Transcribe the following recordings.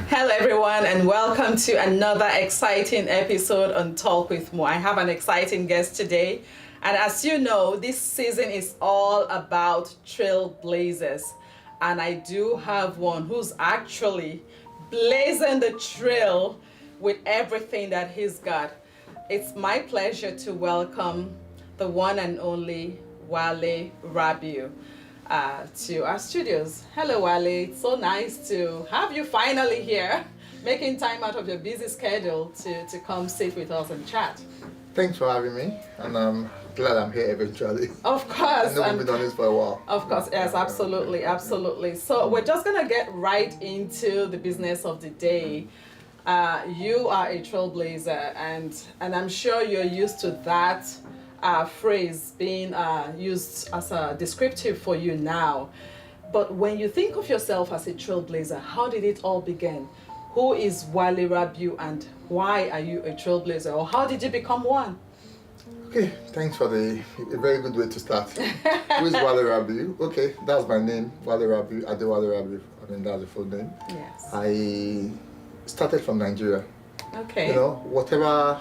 Hello everyone and welcome to another exciting episode on Talk with Mo. I have an exciting guest today, and as you know, this season is all about trailblazers, and I do have one who's actually blazing the trail with everything that he's got. It's my pleasure to welcome the one and only Wale Rabiu to our studios. Hello, Wale. It's so nice to have you finally here, making time out of your busy schedule to come sit with us and chat. Thanks for having me, and I'm glad I'm here eventually. Of course. I know we've been on this for a while. Of course, yes, absolutely, absolutely. So we're just gonna get right into the business of the day. You are a trailblazer, and I'm sure you're used to that phrase being used as a descriptive for you now. But when you think of yourself as a trailblazer, how did it all begin? Who is Wale Rabiu and why are you a trailblazer, or how did you become one? Okay, thanks for a very good way to start. Who is Wale Rabiu? Okay, that's my name, Wale Rabiu, Adewale Rabiu. I mean, that's the full name. Yes. I started from Nigeria. Okay. You know, whatever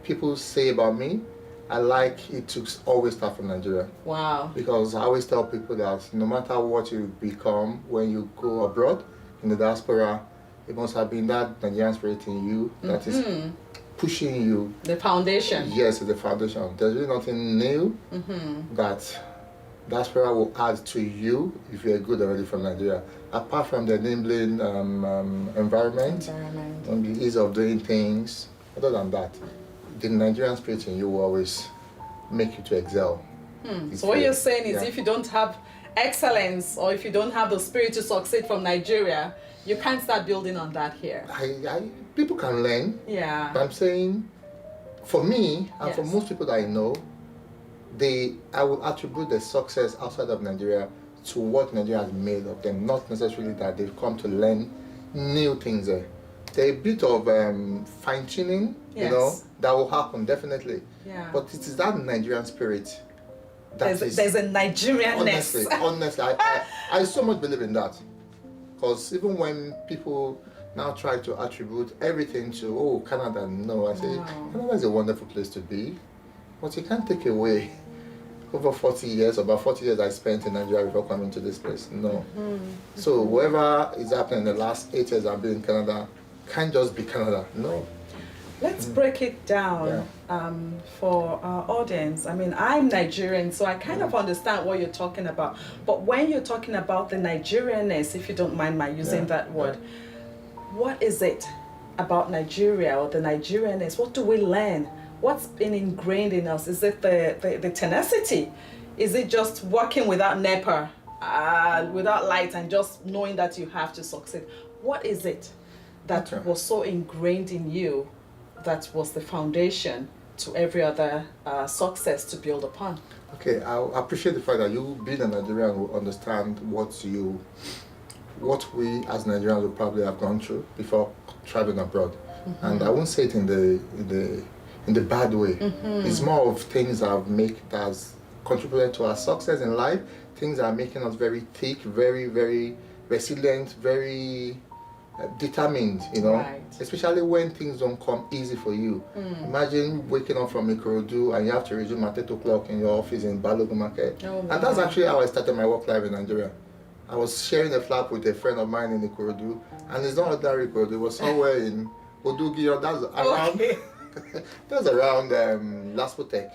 people say about me, I like it to always start from Nigeria. Wow. Because I always tell people that no matter what you become when you go abroad, in the diaspora, it must have been that Nigerian spirit in you that is pushing you. The foundation. Yes, it's the foundation. There's really nothing new that diaspora will add to you if you're good already from Nigeria. Apart from the enabling environment, and the ease of doing things, other than that, the Nigerian spirit in you will always make you to excel. So what you're saying is if you don't have excellence, or if you don't have the spirit to succeed from Nigeria, you can't start building on that here. People can learn. Yeah. But I'm saying, for me, and for most people that I know, I will attribute the success outside of Nigeria to what Nigeria has made of them, not necessarily that they've come to learn new things there. There's a bit of fine-tuning, you know, that will happen, definitely. Yeah. But it is that Nigerian spirit that there's a Nigerianness. Honestly, I so much believe in that. Because even when people now try to attribute everything to, oh, Canada, no, I say, Canada is a wonderful place to be, but you can't take away over 40 years, about 40 years I spent in Nigeria before coming to this place, no. So whatever is happening in the last 8 years I've been in Canada can't just be Canada, no. Let's break it down for our audience. I mean, I'm Nigerian, so I kind of understand what you're talking about. But when you're talking about the Nigerianness, if you don't mind my using that word, what is it about Nigeria or the Nigerianness? What do we learn? What's been ingrained in us? Is it the tenacity? Is it just working without NEPA, without light, and just knowing that you have to succeed? What is it that was so ingrained in you that was the foundation to every other success to build upon? Okay, I appreciate the fact that you, being a Nigerian, will understand what we as Nigerians will probably have gone through before traveling abroad. And I won't say it in the bad way. It's more of things that has contributed to our success in life, things that are making us very thick, very, very resilient, very determined, you know, especially when things don't come easy for you. Imagine waking up from Ikorodu and you have to resume at 8 o'clock in your office in Balogun Market. And that's actually how I started my work life in Nigeria. I was sharing a flat with a friend of mine in Ikorodu, and it's not ordinary Ikorodu, it was somewhere in Odugi, that's around, that's around Laspotek.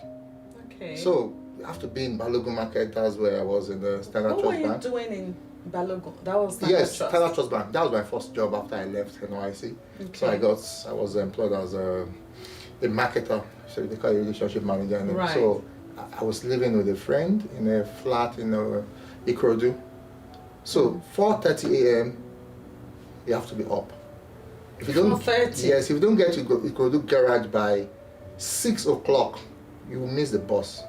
Okay. So you have to be in Balogun Market, that's where I was in the Standard Trust Bank. What were you doing in Balogun? That was Standard Trust Bank. That was my first job after I left NYC. Okay. So I was employed as a marketer, so they call it relationship manager. And so I was living with a friend in a flat in Ikorodu. So 4:30 a.m. you have to be up. If you don't, 4:30. Yes, if you don't get to Ikorodu garage by 6 o'clock, you will miss the bus.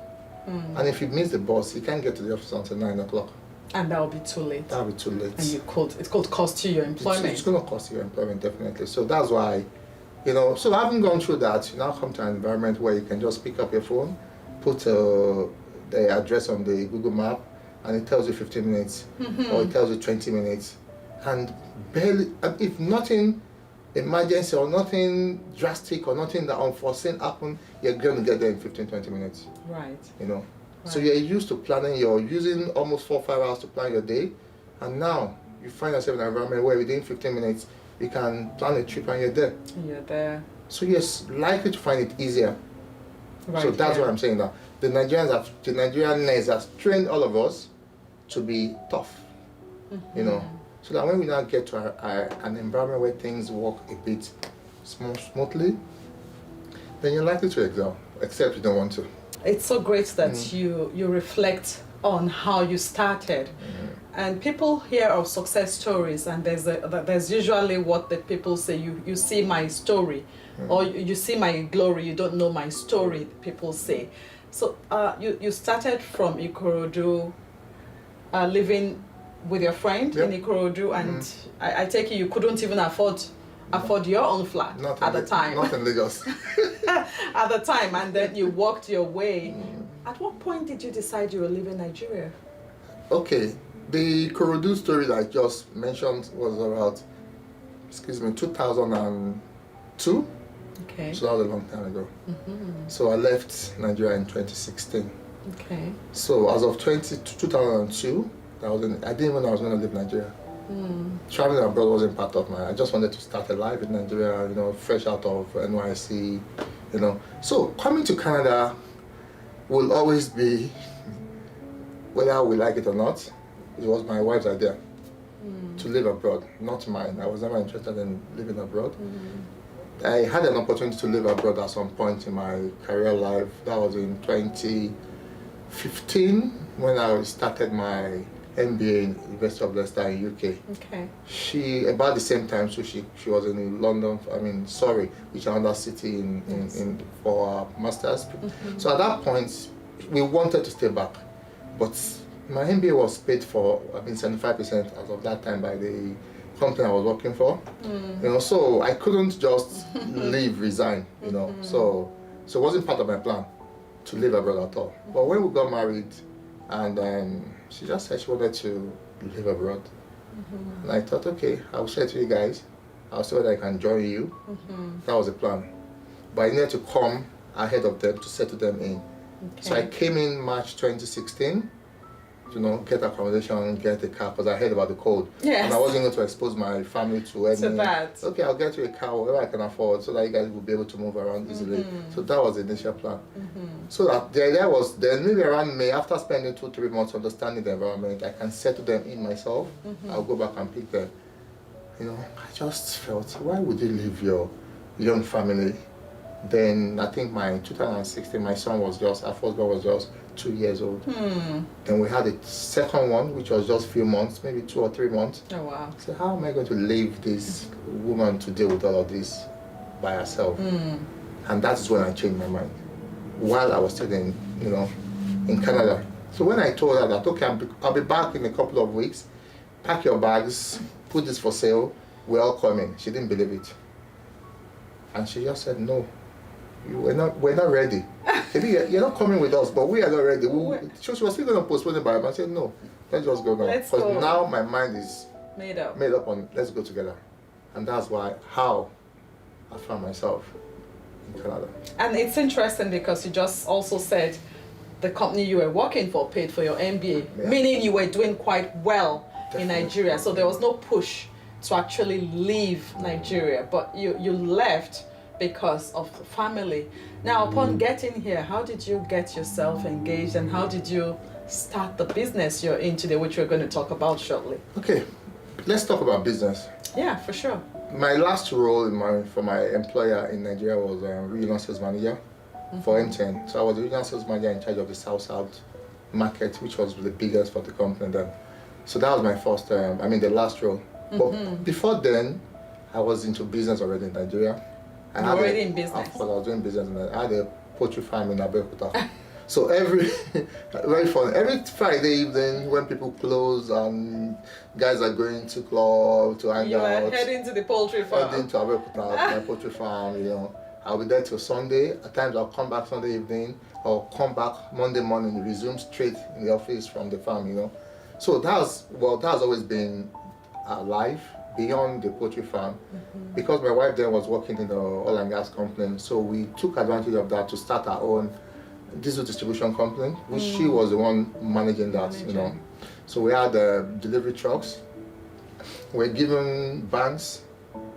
And if you miss the bus, you can't get to the office until 9 o'clock. And that will be too late. That will be too late. And it could cost you your employment. It's going to cost you your employment, definitely. So that's why, you know, so having gone through that, you now come to an environment where you can just pick up your phone, put the address on the Google map, and it tells you 15 minutes, or it tells you 20 minutes. and barely, if nothing emergency or nothing drastic or nothing that unforeseen happen, you're going to get there in 15-20 minutes. Right. You know. Right. So you're used to planning, you're using almost 4 or 5 hours to plan your day, and now you find yourself in an environment where within 15 minutes you can plan a trip and you're there. You're there. So you're likely to find it easier. Right. So that's what I'm saying now. The Nigerianness has trained all of us to be tough. You know, so that when we now get to an environment where things work a bit smoothly, then you're likely to excel, except you don't want to. It's so great that you reflect on how you started. And people hear of success stories, and there's usually what the people say, you see my story, or you see my glory, you don't know my story, people say. So you started from Ikorodu, living with your friend in Ikorodu, and I take it you couldn't even afford your own flat at the time. Not in Lagos. At the time, and then you worked your way. At what point did you decide you were leaving Nigeria? Okay, the Ikorodu story that I just mentioned was about, 2002. Okay. So that was a long time ago. So I left Nigeria in 2016. Okay. So as of 2002, I didn't even know I was going to leave Nigeria. Traveling abroad wasn't part of I just wanted to start a life in Nigeria, you know, fresh out of NYC, you know. So coming to Canada will always be, whether we like it or not, it was my wife's idea to live abroad, not mine. I was never interested in living abroad. I had an opportunity to live abroad at some point in my career life. That was in 2015 when I started my MBA in University of Leicester in UK. Okay. She, about the same time, so she was in London, which is another city in for our masters. So at that point, we wanted to stay back, but my MBA was paid for, 75% as of that time by the company I was working for. You know, so I couldn't just resign, you know. So it wasn't part of my plan to live abroad at all. But when we got married, and she just said she wanted to live abroad. And I thought, okay, I'll say to you guys, I'll see whether I can join you. That was the plan. But I needed to come ahead of them to settle them in. Okay. So I came in March 2016, you know, get accommodation, get a car, because I heard about the code. Yes. And I wasn't going to expose my family to any. To that. Okay, I'll get you a car, whatever I can afford, so that you guys will be able to move around easily. So that was the initial plan. So that the idea was then maybe around May, after spending 2-3 months understanding the environment, I can settle them in myself. I'll go back and pick them. You know, I just felt, why would you leave your young family? Then I think my 2016, my son was just, our first born was just 2 years old. Then we had a second one, which was just a few months, maybe 2 or 3 months. Oh wow. So how am I going to leave this woman to deal with all of this by herself? And that is when I changed my mind, while I was still in Canada. So when I told her that, okay, I'll be back in a couple of weeks, pack your bags, put this for sale, we're all coming. She didn't believe it. And she just said, no, we're not ready. You're not coming with us, but we are not ready. She was still going to postpone it by a month. I said, no, let's just go now. Because now my mind is made up on let's go together. And that's how I found myself in Canada. And it's interesting because you just also said the company you were working for paid for your MBA, meaning you were doing quite well in Nigeria. So there was no push to actually leave Nigeria, but you left because of family. Now, upon getting here, how did you get yourself engaged, and how did you start the business you're in today, which we're going to talk about shortly? Okay, let's talk about business. Yeah, for sure. My last role for my employer in Nigeria was regional sales manager for MTN. So I was the regional sales manager in charge of the South market, which was the biggest for the company then. So that was my first, the last role. But before then, I was into business already in Nigeria. You were already in business? Of course, I was doing business. And I had a poultry farm in Abeokuta. So very fun. Every Friday evening when people close and guys are going to club to hang out. You are heading to the poultry farm. Heading to Abeokuta, my poultry farm, you know. I'll be there till Sunday. At times I'll come back Sunday evening or come back Monday morning, resume straight in the office from the farm, you know. So that has always been our life beyond the poultry farm. Because my wife then was working in the oil and gas company, so we took advantage of that to start our own diesel distribution company, which she was the one managing that, you know. So we had delivery trucks. We're given banks,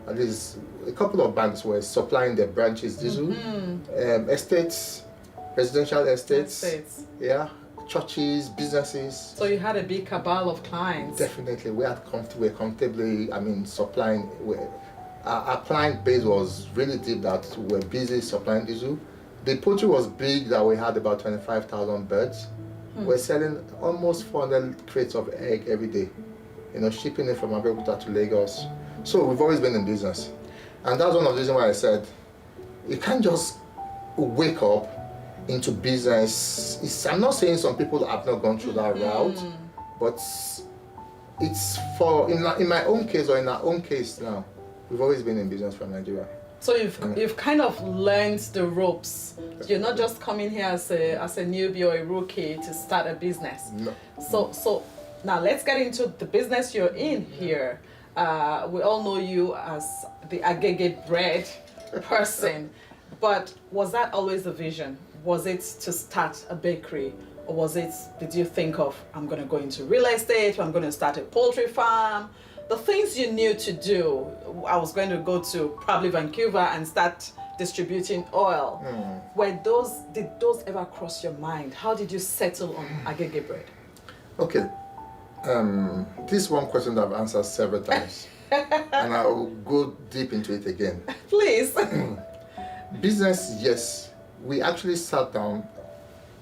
at least a couple of banks were supplying their branches diesel, estates, residential estates, yeah, churches, businesses. So you had a big cabal of clients. Definitely, we're comfortably, I mean, supplying. Our client base was really deep that we're busy supplying diesel. The poultry was big that we had about 25,000 birds. We're selling almost 400 crates of egg every day, you know, shipping it from Abeokuta to Lagos. So we've always been in business. And that's one of the reasons why I said, you can't just wake up into business. I'm not saying some people have not gone through that route, but it's for, in my own case or in our own case now, we've always been in business from Nigeria. So you've kind of learned the ropes. You're not just coming here as a newbie or a rookie to start a business. No. So now let's get into the business you're in here. We all know you as the Agege Bread person, but was that always the vision? Was it to start a bakery, or did you think of, I'm going to go into real estate, or I'm going to start a poultry farm? The things you knew to do, I was going to go to probably Vancouver and start distributing oil. Did those ever cross your mind? How did you settle on Agege Bread? Okay. This is one question that I've answered several times, and I will go deep into it again. Please. Business, yes. We actually sat down,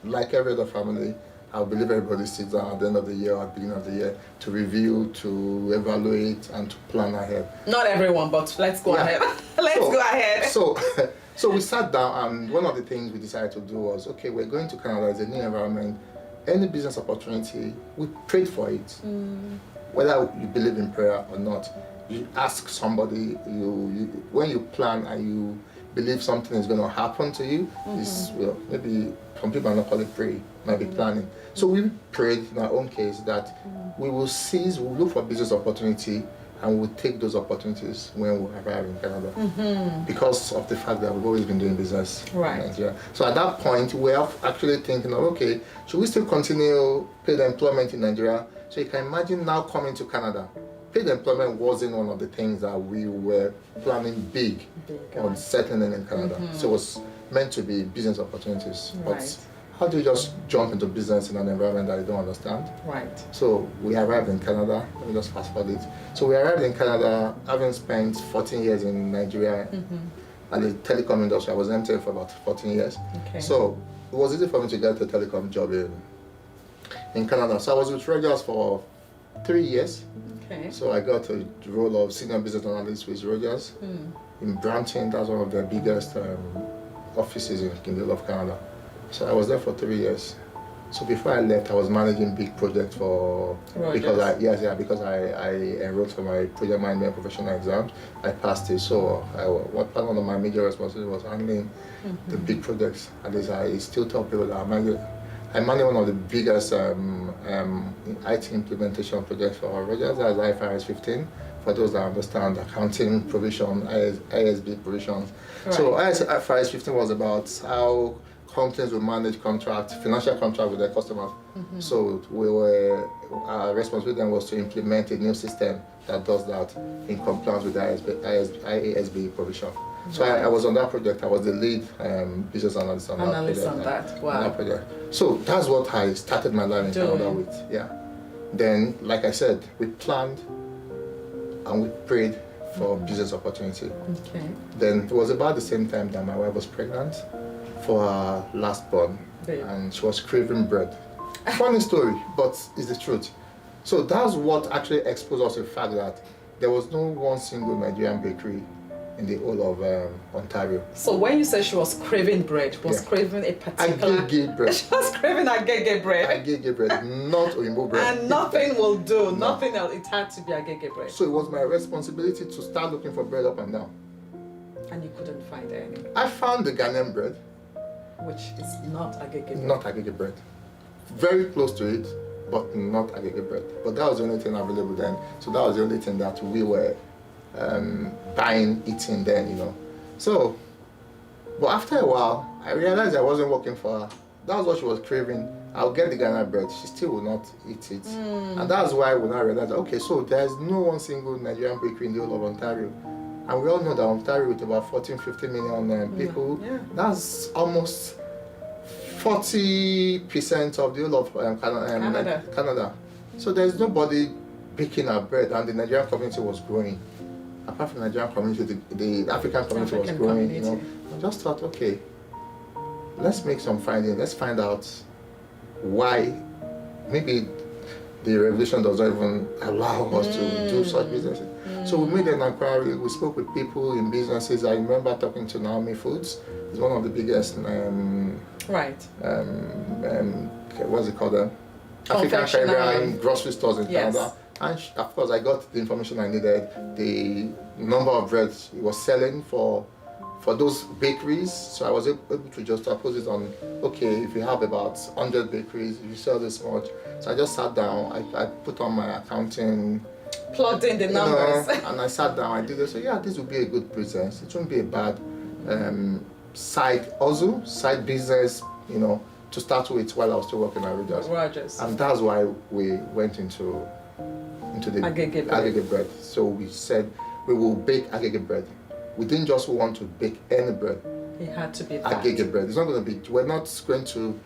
like every other family. I believe everybody sits down at the end of the year or at the beginning of the year to review, to evaluate, and to plan ahead. Not everyone, but let's go ahead. Go ahead. So we sat down, and one of the things we decided to do was, okay, we're going to Canada. It's a new environment. Any business opportunity, we prayed for it. Whether you believe in prayer or not, you ask somebody. When you plan and you believe something is going to happen to you, maybe some people are not calling pray, might be planning. So we prayed in our own case that we will look for business opportunity, and we'll take those opportunities when we arrive in Canada, because of the fact that we've always been doing business in Nigeria. So at that point, we're actually thinking of, okay, should we still continue paid employment in Nigeria? So you can imagine now coming to Canada. Paid employment wasn't one of the things that we were planning big on settling in Canada. So it was meant to be business opportunities. But how do you just jump into business in an environment that you don't understand? So we arrived in Canada. Let me just fast forward it. So we arrived in Canada having spent 14 years in Nigeria at the telecom industry. I was employed for about 14 years. So it was easy for me to get a telecom job in Canada. So I was with Rogers for 3 years. So I got a role of senior business analyst with Rogers in Brampton. That's one of the biggest offices in the whole of Canada. So I was there for 3 years. So before I left, I was managing big projects for Rogers. because I enrolled for my project management professional exams. I passed it. So one of my major responsibilities was handling the big projects. At least I still tell people that I manage one of the biggest IT implementation projects for Rogers. That's IFRS 15. For those that understand accounting provision, ISB provisions. So IFRS 15 was about how companies will manage financial contract with their customers. So our responsibility then was to implement a new system that does that in compliance with the IASB provision. So I was on that project. I was the lead business analyst on that project. So that's what I started my life in Canada with. Then, like I said, we planned and we prayed for business opportunity. Then it was about the same time that my wife was pregnant for her last born, and she was craving bread. Funny story, but it's the truth. So that's what actually exposed us to the fact that there was no one single Nigerian bakery in the whole of Ontario. So when you said she was craving bread, craving a particular... Agege bread. She was craving Agege bread. Agege bread, not Oyinbo bread. And nothing will do, nothing else. It had to be Agege bread. So it was my responsibility to start looking for bread up and down. And you couldn't find any? I found the Ghanaian bread. Which is not Agege bread. Not Agege bread. Very close to it, but not Agege Bread. But that was the only thing available then. So that was the only thing that we were buying, eating then. So, but after a while, I realized I wasn't working for her. That was what she was craving. I'll get the Ghana bread. She still will not eat it. And that's why we now realized, okay, so there's no one single Nigerian bakery in the whole of Ontario. And we all know that Ontario with about 14, 15 million people, that's almost 40% of the whole of Canada. So there's nobody baking our bread, and the Nigerian community was growing. Apart from the Nigerian community, the African community was growing. I just thought, okay, let's make some findings. Let's find out why maybe the revolution does not even allow us to do such businesses. So we made an inquiry. We spoke with people in businesses. I remember talking to Naomi Foods. It's one of the biggest what's it called? African Caribbean grocery stores in Canada. And of course, I got the information I needed. The number of breads it was selling for those bakeries. So I was able to just oppose it on, okay, if you have about 100 bakeries, if you sell this much. So I just sat down. I put on my accounting, plugged in the numbers, and I sat down. I did this. So yeah, this would be a good business. It wouldn't be a bad side hustle, side business, to start with while I was still working at Rogers. And that's why we went into the Agege Bread. So we said we will bake Agege Bread. We didn't just want to bake any bread. It had to be Agege Bread. It's not going to be. We're not going to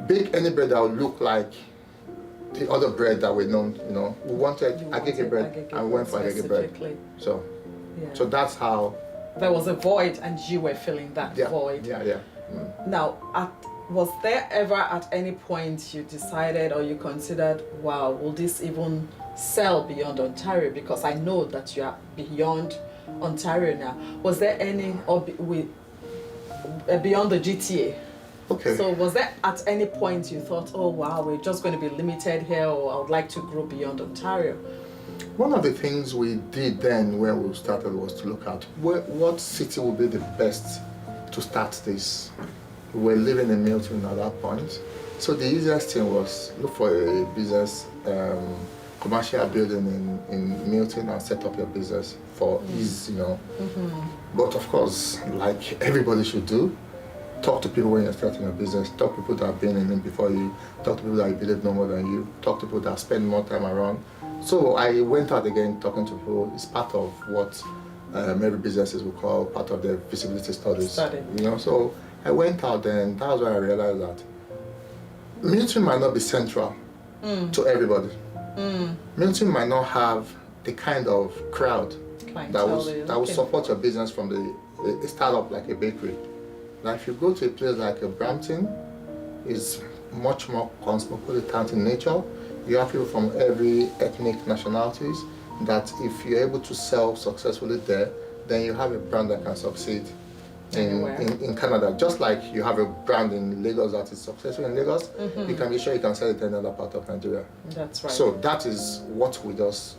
bake any bread that would look like the other bread that we know. We wanted Agege Bread, and we went for Agege Bread. So that's how. There was a void, and you were filling that void. Now, was there ever at any point you decided or you considered, wow, will this even sell beyond Ontario? Because I know that you are beyond Ontario now. Was there any beyond the GTA? Okay. So was there at any point you thought, oh wow, we're just going to be limited here, or I would like to grow beyond Ontario? One of the things we did then when we started was to look at what city would be the best to start this. We were living in Milton at that point. So the easiest thing was look for a business, commercial building in Milton and set up your business for ease, But of course, like everybody should do, talk to people when you're starting a business, talk to people that have been in it before you, talk to people that you believe know more than you, talk to people that spend more time around. So I went out again talking to people. It's part of what every businesses will call part of their feasibility studies. So I went out there, and that's where I realized that Milton might not be central to everybody. Milton might not have the kind of crowd that will support your business from a startup like a bakery. Now, if you go to a place like a Brampton, it's much more cosmopolitan in nature. You have people from every ethnic nationalities that if you're able to sell successfully there, then you have a brand that can succeed in Canada. Just like you have a brand in Lagos that is successful in Lagos, you can be sure you can sell it in another part of Nigeria. That's right. So that is what we just,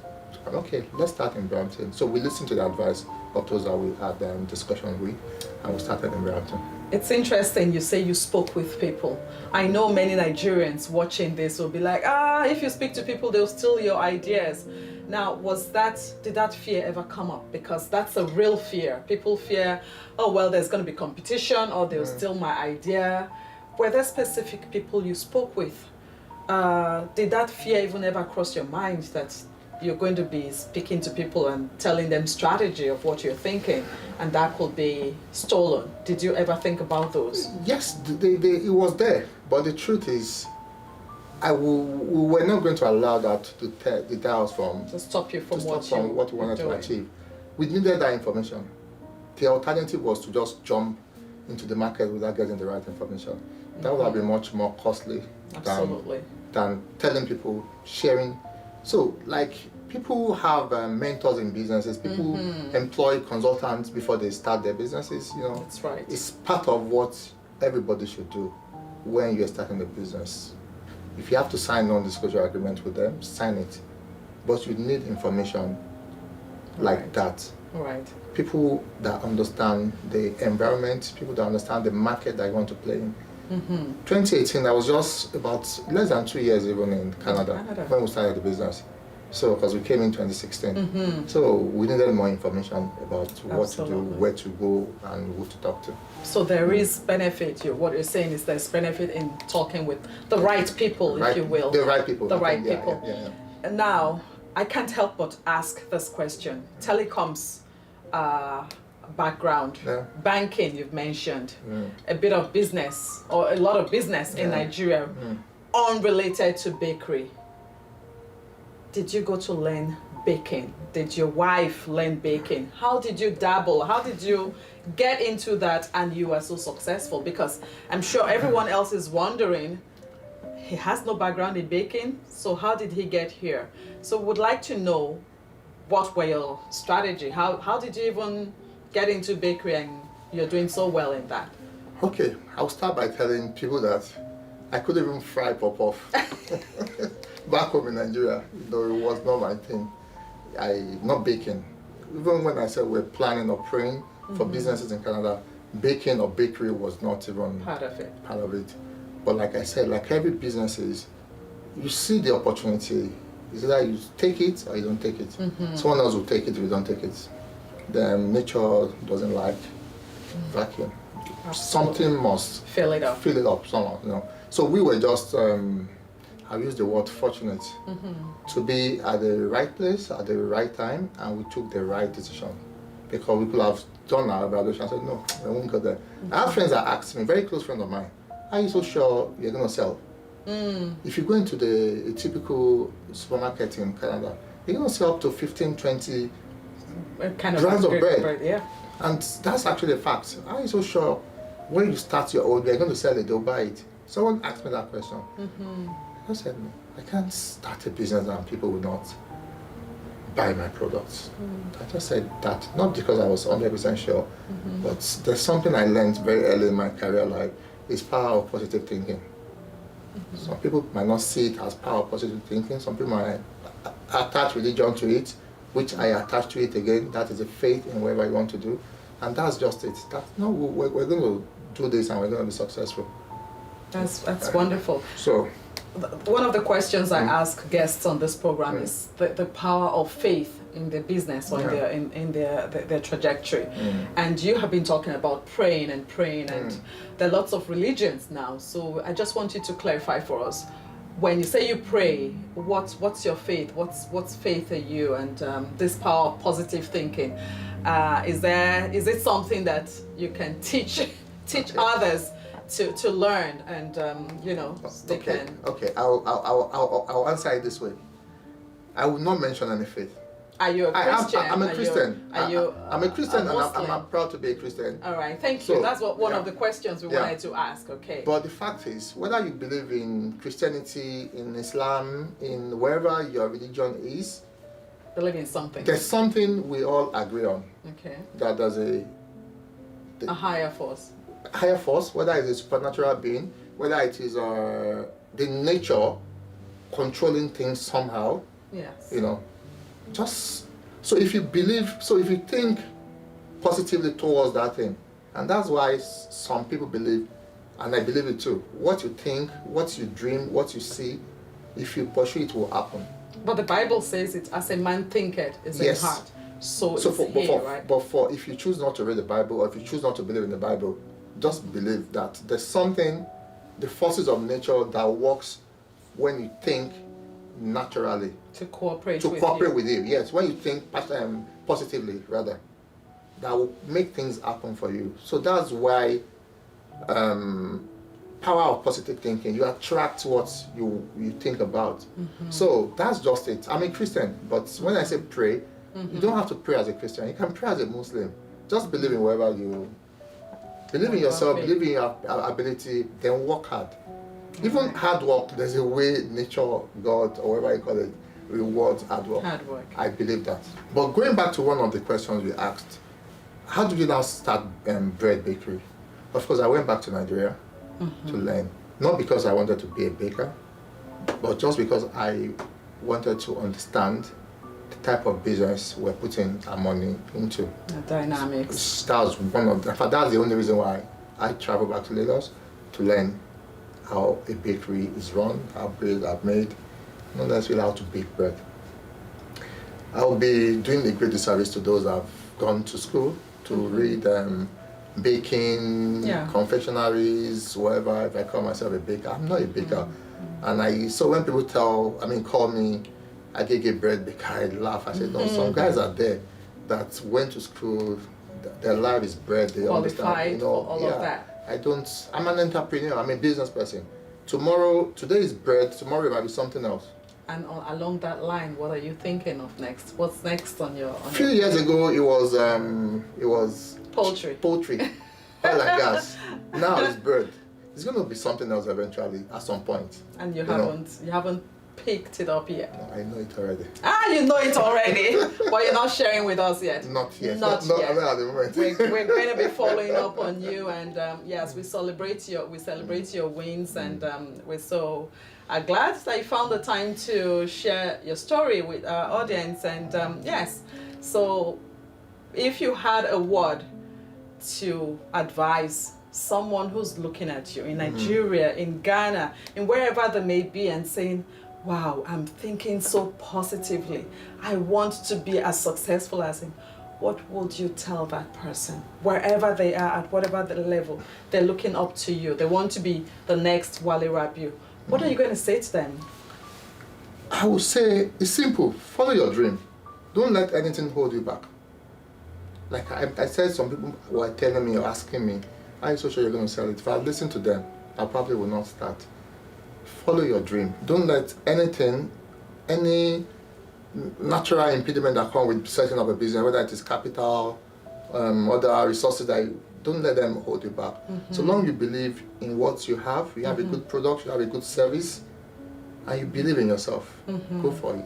okay, let's start in Brampton. So we listened to the advice of those that we had discussion with, and we started in Brampton. It's interesting you say you spoke with people. I know many Nigerians watching this will be like, if you speak to people, they'll steal your ideas. Now, did that fear ever come up? Because that's a real fear. People fear, oh, well, there's going to be competition, or they'll steal my idea. Were there specific people you spoke with? Did that fear even ever cross your mind that you're going to be speaking to people and telling them strategy of what you're thinking, and that could be stolen? Did you ever think about those? Yes, it was there. But the truth is, we were not going to allow that to deter us from to stop you from what we wanted to achieve. We needed that information. The alternative was to just jump into the market without getting the right information. That would have been much more costly than telling people, sharing. So, like, people have mentors in businesses. People employ consultants before they start their businesses. That's right. It's part of what everybody should do when you're starting a business. If you have to sign non-disclosure agreement with them, sign it. But you need information like that. Right. People that understand the environment, people that understand the market that you want to play in. 2018, I was just about less than 2 years even in Canada when we started the business. So, because we came in 2016. So, we needed more information about what to do, where to go, and who to talk to. So, there is benefit. What you're saying is there's benefit in talking with the right people, if you will. The right people. The right people. Yeah. And now, I can't help but ask this question. Telecoms background, banking you've mentioned, a bit of business or a lot of business in Nigeria, unrelated to bakery. Did you go to learn baking? Did your wife learn baking? How did you dabble? How did you get into that and you were so successful? Because I'm sure everyone else is wondering, he has no background in baking, so how did he get here? So would like to know what were your strategy? How did you even get into bakery and you're doing so well in that? Okay, I'll start by telling people that I couldn't even fry pop-off. Back home in Nigeria, though it was not my thing. Not baking. Even when I said we're planning or praying for businesses in Canada, baking or bakery was not even part of it. But like I said, like every business is, you see the opportunity. It's either you take it or you don't take it. Someone else will take it if you don't take it. Then nature doesn't like vacuum. Something must fill it up somehow, you know. So we were just, I use the word fortunate, to be at the right place at the right time, and we took the right decision. Because we could have done our evaluation and said, no, we won't go there. I have friends that asked me, very close friend of mine, are you so sure you're going to sell? If you go into a typical supermarket in Canada, you're going to sell up to 15, 20 kind of grams of bread. Yeah. And that's actually a fact. Are you so sure when you start your own, you're going to sell it, they'll buy it? Someone asked me that question. I said, no, I can't start a business and people will not buy my products. I just said that, not because I was 100% sure, but there's something I learned very early in my career life, is power of positive thinking. Some people might not see it as power of positive thinking. Some people might attach religion to it, which I attach to it again. That is a faith in whatever you want to do. And that's just it. No, we're going to do this and we're going to be successful. That's wonderful. So, one of the questions I ask guests on this program is the power of faith in their business or in their trajectory. And you have been talking about praying, and there are lots of religions now. So I just want you to clarify for us. When you say you pray, what's your faith? What's faith in you? And this power of positive thinking, is it something that you can teach others to learn, and they can. Okay, I'll answer it this way. I will not mention any faith. Are you a Christian? I'm a Christian. I'm a Christian, and I'm proud to be a Christian. All right, thank you. That's one of the questions we wanted to ask. Okay. But the fact is, whether you believe in Christianity, in Islam, in wherever your religion is, believe in something. There's something we all agree on. Okay. That there's a higher force. Higher force, whether it's a supernatural being, whether it is the nature controlling things somehow. Yes. Just so if you think positively towards that thing, and that's why some people believe, and I believe it too. What you think, what you dream, what you see, if you pursue it, will happen. But the Bible says it, as a man thinketh is in heart. So right? But if you choose not to read the Bible, or if you choose not to believe in the Bible, just believe that there's something, the forces of nature that works when you think naturally. To cooperate with you. Yes, when you think positively, rather, that will make things happen for you. So that's why power of positive thinking, you attract what you think about. So that's just it. I'm a Christian, but when I say pray, you don't have to pray as a Christian. You can pray as a Muslim. Just believe in wherever you believe in yourself, believe in your ability, then work hard. Even hard work, there's a way nature, God, or whatever you call it, rewards hard work. I believe that. But going back to one of the questions we asked, how did you now start bread bakery? Of course, I went back to Nigeria to learn. Not because I wanted to be a baker, but just because I wanted to understand the type of business we're putting our money into. The dynamics. That's one of the, that's the only reason why I traveled back to Lagos. to learn how a bakery is run, how bread are made, not necessarily how to bake bread. I'll be doing a great disservice to those that have gone to school to read baking, confectionaries, whatever. If I call myself a baker, I'm not a baker. And so when people call me Agege Bread baker, I laugh. I said, no, some guys are there that went to school, their life is bread, they qualified understand, for all of that. I'm an entrepreneur, I'm a business person. Today is bread, tomorrow it might be something else. And along that line, what are you thinking of next? What's next on your? A few years ago, it was poultry, oil and gas. Now it's bread. It's going to be something else eventually at some point. And you haven't picked it up yet. No, I know it already. You know it already, but you're not sharing with us yet. Not yet. Not yet. Not at the moment. We're going to be following up on you, and yes, we celebrate your wins, and we're so glad that you found the time to share your story with our audience. And yes, so if you had a word to advise someone who's looking at you in Nigeria, in Ghana, in wherever they may be, and saying, wow, I'm thinking so positively, I want to be as successful as him, what would you tell that person? Wherever they are, at whatever the level, they're looking up to you, they want to be the next Wale Rabiu. What are you going to say to them? I would say it's simple. Follow your dream. Don't let anything hold you back. Like I said, some people were telling me or asking me, are you so sure you're going to sell it? If I listen to them, I probably will not start. Follow your dream. Don't let any natural impediment that come with setting up a business, whether it is capital, other resources, don't let them hold you back. So long you believe in what you have a good product, you have a good service, and you believe in yourself, go for it.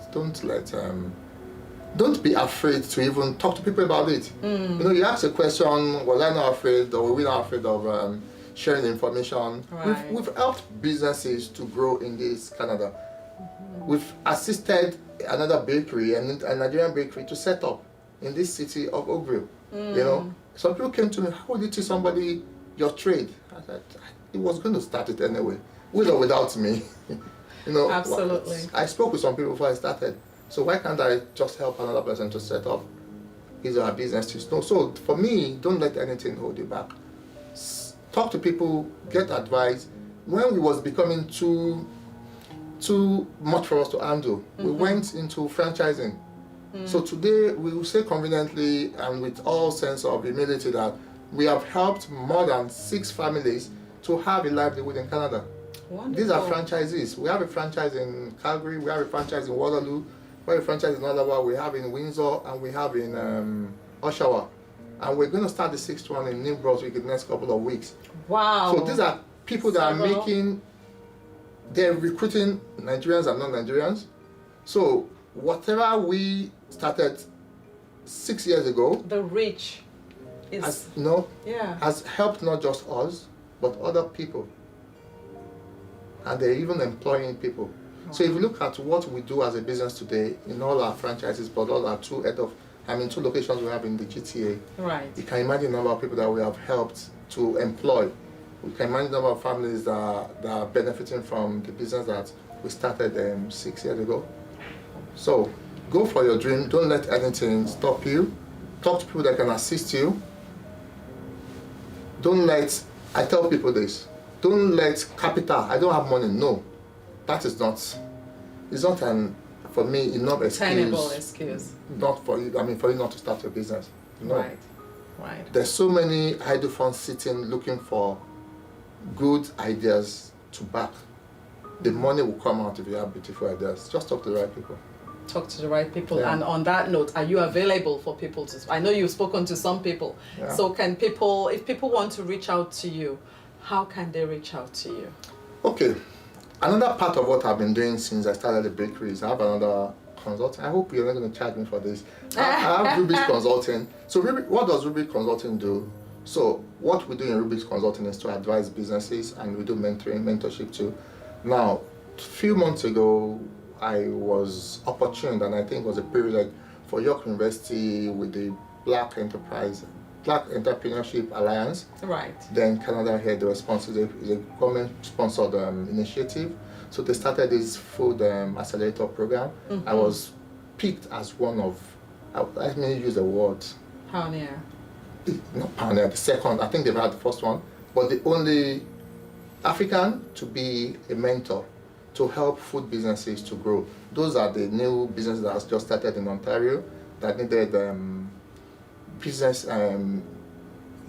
Don't be afraid to even talk to people about it. You ask a question, was I not afraid, or were we not afraid of sharing information? Right. We've helped businesses to grow in this Canada. We've assisted another bakery, a Nigerian bakery, to set up in this city of Oakville. Some people came to me, how would you teach somebody your trade? I said, he was going to start it anyway, with or without me. Absolutely. I spoke with some people before I started. So why can't I just help another person to set up his or her business? So for me, don't let anything hold you back. Talk to people, get advice. When it was becoming too much for us to handle, we went into franchising. So today we will say conveniently and with all sense of humility that we have helped more than 6 families to have a livelihood in Canada. Wonderful. These are franchisees. We have a franchise in Calgary, we have a franchise in Waterloo, we have a franchise in Ottawa, we have in Windsor, and we have in Oshawa. And we're going to start the 6th one in New Brunswick in the next couple of weeks. Wow. So these are people that are they're recruiting Nigerians and non-Nigerians. So whatever we started 6 years ago, the reach is has helped not just us, but other people. And they're even employing people. Wow. So if you look at what we do as a business today in all our franchises, but all our 2 locations we have in the GTA. Right. You can imagine the number of people that we have helped to employ. We can imagine the number of families that are benefiting from the business that we started 6 years ago. So go for your dream. Don't let anything stop you. Talk to people that can assist you. I tell people this, don't let capital, I don't have money, no. That is not, it's not for me, enough excuse. Tenable excuse. Not for you, for you not to start your business. No. Right. There's so many idle funds sitting looking for good ideas to back. The money will come out if you have beautiful ideas. Just talk to the right people. Talk to the right people. Yeah. And on that note, are you available for people to, I know you've spoken to some people. Yeah. So if people want to reach out to you, how can they reach out to you? Okay. Another part of what I've been doing since I started the bakery is I have another consulting. I hope you're not going to charge me for this. I have Rubik's Consulting. So what does Rubik's Consulting do? So what we do in Rubik's Consulting is to advise businesses, and we do mentorship too. Now, a few months ago, I was opportune, and I think it was a privilege for York University with the Black Enterprise Black Entrepreneurship Alliance. Right. Then Canada here, they were sponsored, it's a government-sponsored initiative. So they started this food accelerator program. I was picked as one of, let me use the word, Pioneer. not pioneer, the second, I think they've had the first one, but the only African to be a mentor to help food businesses to grow. Those are the new businesses that has just started in Ontario that needed business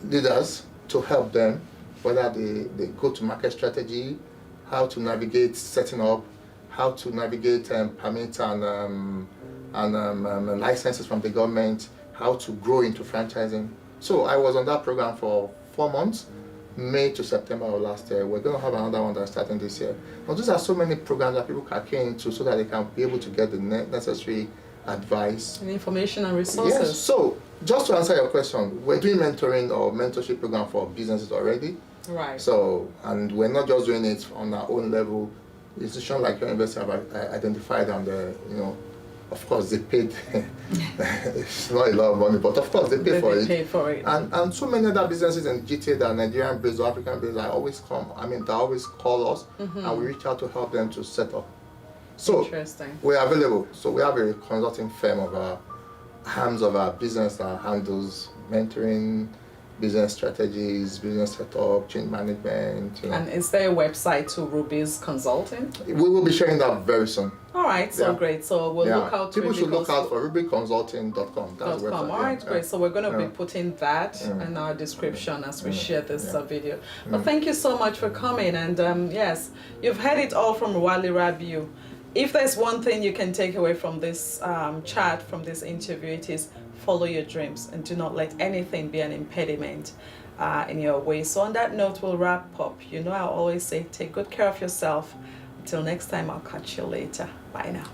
leaders to help them, whether they go to market strategy, how to navigate setting up, how to navigate permits and licenses from the government, how to grow into franchising. So I was on that program for 4 months, May to September of last year. We're going to have another one that's starting this year. Now, these are so many programs that people can key into so that they can be able to get the necessary advice. And information and resources. Yes. So, just to answer your question, we're doing mentoring or mentorship program for businesses already. Right. So, and we're not just doing it on our own level. Institutions like your university have identified and, of course, they paid. It's not a lot of money, but of course they pay for it. And so many other businesses in GTA that are Nigerian based or African based, they always call us and we reach out to help them to set up. So interesting. We are available. So we have a consulting firm of our arms of our business that handles mentoring, business strategies, business setup, change management. And is there a website to Ruby's Consulting? We will be sharing that very soon. All right, so great. So we'll look out. People should look out for rubyconsulting.com. That's the website. All right, great. So we're going to be putting that in our description as we share this video. But thank you so much for coming. And yes, you've heard it all from Wale Rabiu. If there's one thing you can take away from this chat, from this interview, it is follow your dreams and do not let anything be an impediment in your way. So on that note, we'll wrap up. I always say, take good care of yourself. Until next time, I'll catch you later. Bye now.